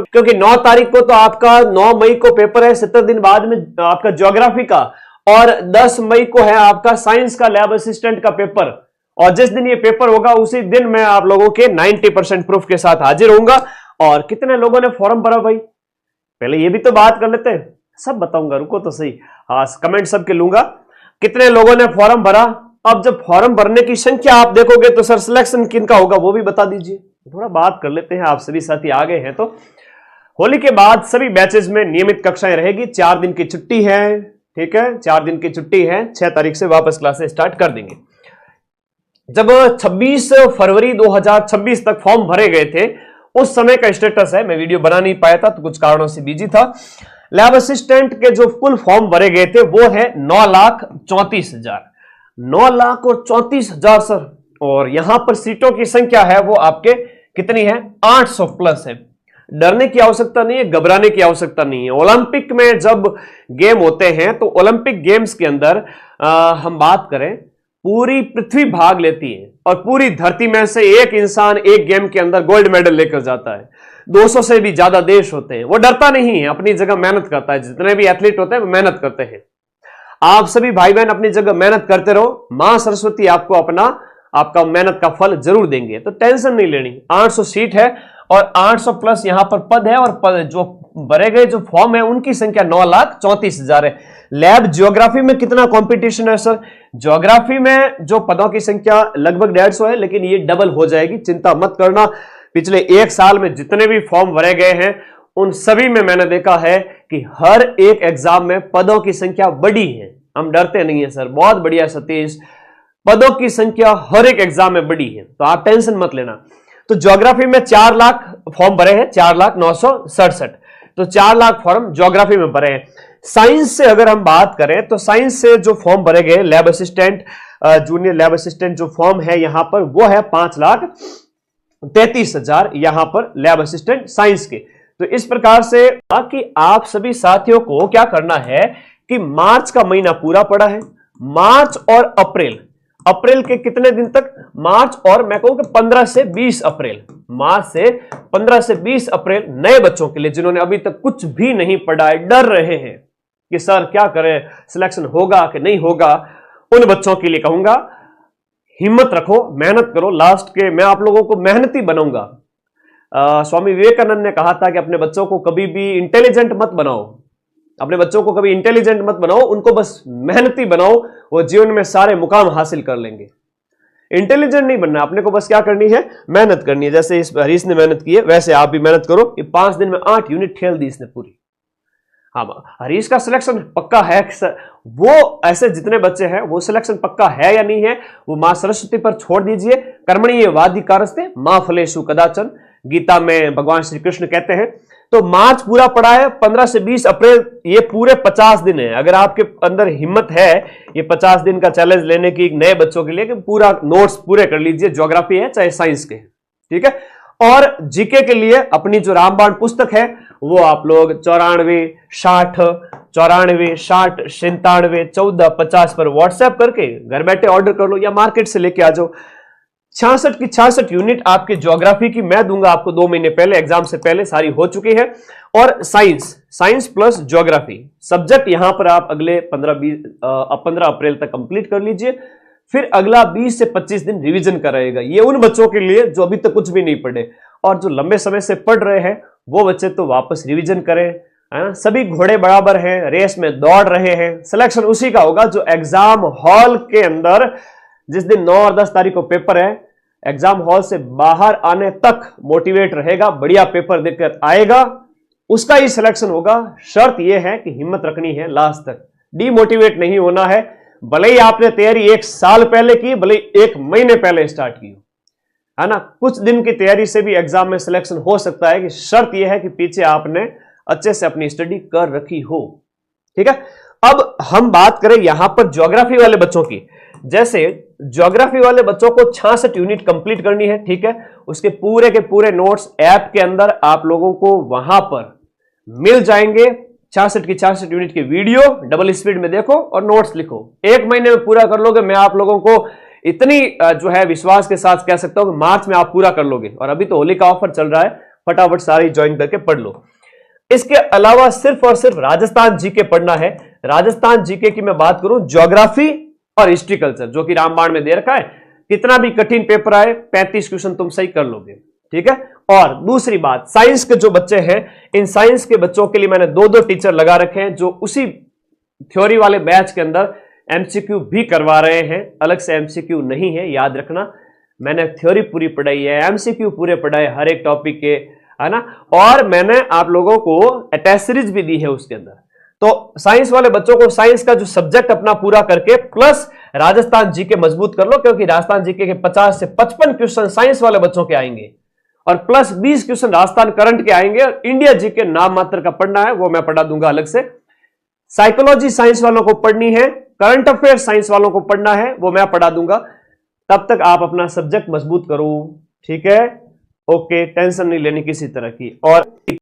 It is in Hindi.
क्योंकि 9 तारीख को तो आपका 9 मई को पेपर है, 70 दिन बाद में आपका ज्योग्राफी का, और 10 मई को है आपका साइंस का लैब असिस्टेंट का पेपर। और जिस दिन ये पेपर होगा उसी दिन मैं आप लोगों के 90% प्रूफ के साथ हाजिर होऊंगा। और कितने लोगों ने फॉर्म भरा भाई, पहले ये भी तो बात कर लेते हैं, सब बताऊंगा, रुको तो सही। हाँ, कमेंट सबके लूंगा, कितने लोगों ने फॉर्म भरा। अब जब फॉर्म भरने की संख्या आप देखोगे तो सर सिलेक्शन किनका होगा वो भी बता दीजिए। थोड़ा बात कर लेते हैं, आप सभी साथी आ गए हैं तो। होली के बाद सभी बैचेज में नियमित कक्षाएं रहेगी, 4 दिन की छुट्टी है, ठीक है, 4 दिन की छुट्टी है, 6 तारीख से वापस क्लासेस स्टार्ट कर देंगे। जब 26 फरवरी 2026 तक फॉर्म भरे गए थे, उस समय का स्टेटस है, मैं वीडियो बना नहीं पाया था तो कुछ कारणों से बिजी था। लैब असिस्टेंट के जो कुल फॉर्म भरे गए थे वो है 9,34,000, 9,34,000 सर। और यहां पर सीटों की संख्या है वो आपके कितनी है, 800 प्लस है। डरने की आवश्यकता नहीं है, घबराने की आवश्यकता नहीं है। ओलंपिक में जब गेम होते हैं तो ओलंपिक गेम्स के अंदर हम बात करें, पूरी पृथ्वी भाग लेती है और पूरी धरती में से एक इंसान एक गेम के अंदर गोल्ड मेडल लेकर जाता है। 200 से भी ज्यादा देश होते हैं, वो डरता नहीं है, अपनी जगह मेहनत करता है। जितने भी एथलीट होते हैं वो मेहनत करते हैं। आप सभी भाई बहन अपनी जगह मेहनत करते रहो, मां सरस्वती आपको आपका मेहनत का फल जरूर देंगे, तो टेंशन नहीं लेनी। 800 सीट है और 800 प्लस यहां पर पद है, और पद जो भरे गए जो फॉर्म है उनकी संख्या 9,34,000 है। लैब ज्योग्राफी में कितना कंपटीशन है सर? ज्योग्राफी में जो पदों की संख्या लगभग 150 है, लेकिन ये डबल हो जाएगी, चिंता मत करना। पिछले 1 साल में जितने भी फॉर्म भरे गए हैं उन सभी में मैंने देखा है कि हर एक एग्जाम में पदों की संख्या बढ़ी है। हम डरते नहीं है सर, बहुत बढ़िया सतीश, पदों की संख्या हर एक एग्जाम में बढ़ी है, तो आप टेंशन मत लेना। तो ज्योग्राफी में 4 लाख फॉर्म भरे हैं, 4,09,67, तो 4 लाख फॉर्म ज्योग्राफी में भरे हैं। साइंस से अगर हम बात करें तो साइंस से जो फॉर्म भरे गए lab assistant, junior lab assistant जो फॉर्म है यहां पर वो है 5,33,000 यहां पर लैब असिस्टेंट साइंस के। तो इस प्रकार से कि आप सभी साथियों को क्या करना है कि मार्च का महीना पूरा पड़ा है, मार्च और अप्रैल के कितने दिन तक, मार्च और मैं कहूं कि 15 से 20 अप्रैल, मार्च से 15 से 20 अप्रैल नए बच्चों के लिए जिन्होंने अभी तक कुछ भी नहीं पढ़ा है, डर रहे हैं कि सर क्या करें, सिलेक्शन होगा कि नहीं होगा, उन बच्चों के लिए कहूंगा हिम्मत रखो, मेहनत करो। लास्ट के मैं आप लोगों को मेहनती बनाऊंगा। स्वामी विवेकानंद ने कहा था कि अपने बच्चों को कभी भी इंटेलिजेंट मत बनाओ, अपने बच्चों को कभी इंटेलिजेंट मत बनाओ, उनको बस मेहनती बनाओ, वो जीवन में सारे मुकाम हासिल कर लेंगे। इंटेलिजेंट नहीं बनना, अपने को बस क्या करनी है, मेहनत करनी है। जैसे इस हरीश ने मेहनत की है वैसे आप भी मेहनत करो। ये 5 दिन में 8 यूनिट खेल दी इसने पूरी। हाँ, हरीश का सिलेक्शन पक्का है। वो ऐसे जितने बच्चे हैं वो सिलेक्शन पक्का है या नहीं है वो मां सरस्वती पर छोड़ दीजिए। कर्मणि वाधिकारस्ते मां फलेषु कदाचन, गीता में भगवान श्री कृष्ण कहते हैं। तो मार्च पूरा पड़ा है, 15 से 20 अप्रैल ये पूरे 50 दिन है। अगर आपके अंदर हिम्मत है ये 50 दिन का चैलेंज लेने की नए बच्चों के लिए, कि पूरा नोट्स पूरे कर लीजिए, ज्योग्राफी है चाहे साइंस के, ठीक है। और जीके के लिए अपनी जो रामबाण पुस्तक है वो आप लोग 94 60 94 60 97 14 50 पर व्हाट्सएप करके घर बैठे ऑर्डर कर लो या मार्केट से लेके आ जाओ। 66 की 66 यूनिट आपके ज्योग्राफी की मैं दूंगा आपको 2 महीने पहले, एग्जाम से पहले सारी हो चुकी है। और साइंस प्लस ज्योग्राफी सब्जेक्ट यहां पर आप अगले 15 अप्रैल तक कंप्लीट कर लीजिए। फिर अगला 20 से 25 दिन रिवीजन कराएगा। ये उन बच्चों के लिए जो अभी तक कुछ भी नहीं पढ़े, और जो लंबे समय से पढ़ रहे हैं वो बच्चे तो वापस रिवीजन करें। सभी घोड़े बराबर हैं, रेस में दौड़ रहे हैं, सिलेक्शन उसी का होगा जो एग्जाम हॉल के अंदर जिस दिन 9 और 10 तारीख को पेपर है, एग्जाम हॉल से बाहर आने तक मोटिवेट रहेगा, बढ़िया पेपर देकर आएगा, उसका ही सिलेक्शन होगा। शर्त यह है कि हिम्मत रखनी है लास्ट तक, डीमोटिवेट नहीं होना है। भले ही आपने तैयारी 1 साल पहले की, भले ही 1 महीने पहले स्टार्ट की हो, है ना, कुछ दिन की तैयारी से भी एग्जाम में सिलेक्शन हो सकता है। कि शर्त यह है कि पीछे आपने अच्छे से अपनी स्टडी कर रखी हो, ठीक है। अब हम बात करें यहां पर ज्योग्राफी वाले बच्चों की। जैसे ज्योग्राफी वाले बच्चों को 66 यूनिट कंप्लीट करनी है, ठीक है। उसके पूरे के पूरे नोट्स ऐप के अंदर आप लोगों को वहां पर मिल जाएंगे। 66 की 66 यूनिट की वीडियो डबल स्पीड में देखो और नोट्स लिखो। 1 महीने में पूरा कर लोगे। मैं आप लोगों को इतनी जो है विश्वास के साथ कह सकता हूं कि मार्च में आप पूरा कर लोगे। और अभी तो होली का ऑफर चल रहा है, फटाफट सारी ज्वाइन करके पढ़ लो। इसके अलावा सिर्फ और सिर्फ राजस्थान जीके पढ़ना है। राजस्थान जीके की मैं बात करूं, ज्योग्राफी और हिस्ट्री कल्चर जो कि रामबाण में दे रखा है, कितना भी कठिन पेपर आए 35 क्वेश्चन तुम सही कर लोगे, ठीक है। और दूसरी बात, साइंस के जो बच्चे हैं, इन साइंस के बच्चों के लिए मैंने 2-2 टीचर लगा रखे हैं जो उसी थ्योरी वाले बैच के अंदर एमसीक्यू भी करवा रहे हैं। अलग से एमसीक्यू नहीं है, याद रखना। मैंने थ्योरी पूरी पढ़ाई है, एमसीक्यू पूरे पढ़ाए हर एक टॉपिक के, है ना। और मैंने आप लोगों को अटैच सीरीज भी दी है उसके अंदर। तो साइंस वाले बच्चों को साइंस का जो सब्जेक्ट अपना पूरा करके प्लस राजस्थान जीके मजबूत कर लो, क्योंकि राजस्थान जीके के 50 से 55 क्वेश्चन साइंस वाले बच्चों के आएंगे और प्लस 20 क्वेश्चन राजस्थान करंट के आएंगे। और इंडिया जीके नाम मात्र का पढ़ना है, वो मैं पढ़ा दूंगा अलग से। साइकोलॉजी साइंस वालों को पढ़नी है, करंट अफेयर साइंस वालों को पढ़ना है, वो मैं पढ़ा दूंगा। तब तक आप अपना सब्जेक्ट मजबूत करो, ठीक है। ओके, टेंशन नहीं लेनी किसी तरह की। और